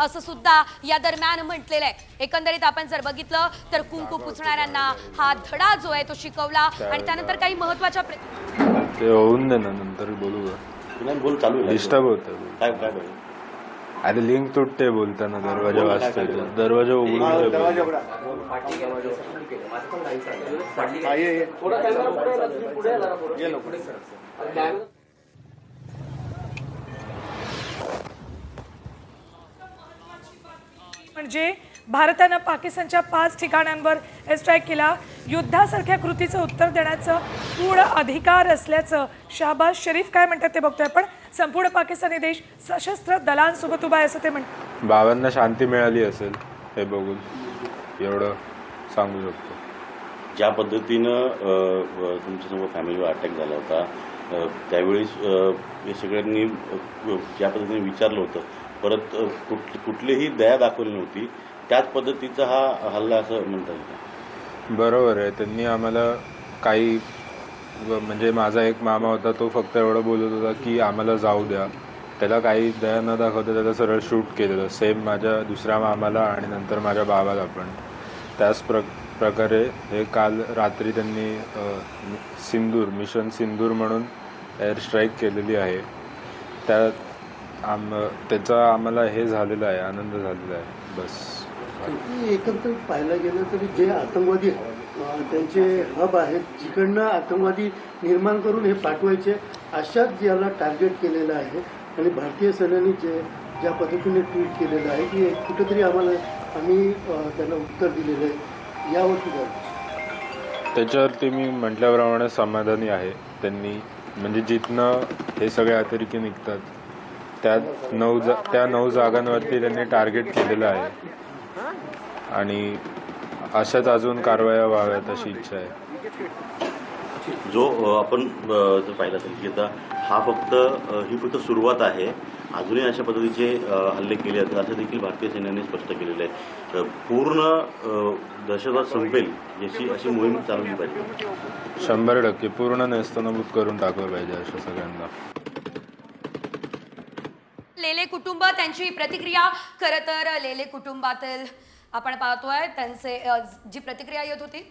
असं सुद्धा या दरम्यान म्हटलेलं आहे। एकंदरीत आपण जर बघितलं तर कुंकू पुसणाऱ्यांना हा धडा जो आहे तो शिकवला आणि त्यानंतर काही महत्त्वाच्या ते होऊन दे ना, नंतर बोलू का? नाही बोल, चालू आहे. डिस्टर्ब होतं. काय काय पाहिजे? अरे लिंक तुटते बोलताना, दरवाजा वाजतोय तो. दरवाजा उघडून ठेव. म्हणजे भारतानं पाकिस्तानच्या 5 ठिकाणांवर एअर स्ट्राईक केला। युद्धासारख्या कृतीचं उत्तर देण्याचं पूर्ण अधिकार असल्याचं शहबाज शरीफ काय म्हणतात ते बघतोय आपण। संपूर्ण पाकिस्तानी देश सशस्त्र दलांसोबत उभा आहे असं ते म्हणतात। बाबांना शांती मिळाली असेल हे बघून, एवढं सांगू शकतो। ज्या पद्धतीनं तुमच्यासमोर फॅमिलीवर अटॅक झाला होता, त्यावेळी हे सगळ्यांनी ज्या पद्धतीने विचारलं होतं, परत कुठलीही दया दाखवली नव्हती, त्याच पद्धतीचा हा हल्ला असं म्हणता येईल। बरोबर आहे, त्यांनी आम्हाला काही म्हणजे माझा एक मामा होता, तो फक्त एवढं बोलत होता की आम्हाला जाऊ द्या, त्याला काही दया न दाखवता त्याला सरळ शूट केलेलं। सेम माझ्या दुसऱ्या मामाला आणि नंतर माझ्या बाबाला पण त्याच प्रकारे हे काल रात्री त्यांनी मिशन सिंदूर म्हणून एअर स्ट्राईक केलेली आहे। त्याचा आम्हाला हे झालेला आहे, आनंद झालेला आहे बस। एकंदरीत पाहायला गेलं तरी जे आतंकवादी त्यांचे हब आहेत, जिकडनं आतंकवादी निर्माण करून हे पाठवायचे, अशाच याला टार्गेट केलेलं आहे। आणि भारतीय सेनेने ज्या पद्धतीने ट्विट केलेलं आहे की कुठेतरी आम्ही त्यांना उत्तर दिलेलं आहे, यावरती त्याच्यावरती मी म्हटल्याप्रमाणे समाधानी आहे। त्यांनी म्हणजे जिथनं हे सगळे अतिरेकी निघतात त्या 9 जागांवरती त्यांनी टार्गेट केलेलं आहे आणि अशाच अजून कारवाया व्हाव्यात अशी इच्छा आहे। जो आपण जर पाहिलं असेल की आता ही फक्त सुरुवात आहे, अजूनही अशा पद्धतीचे हल्ले केले जातात असं देखील भारतीय सैन्याने स्पष्ट केलेलं आहे। पूर्ण दहशतवाद संपेल अशी मोहीम चालवली पाहिजे। 100% पूर्ण नेस्तनाबूत करून टाकलं पाहिजे अशा सगळ्यांना। लेले कुटुंब त्यांची प्रतिक्रिया, खरं तर लेले कुटुंबातील आपण पाहतोय त्यांचे जी प्रतिक्रिया येत होती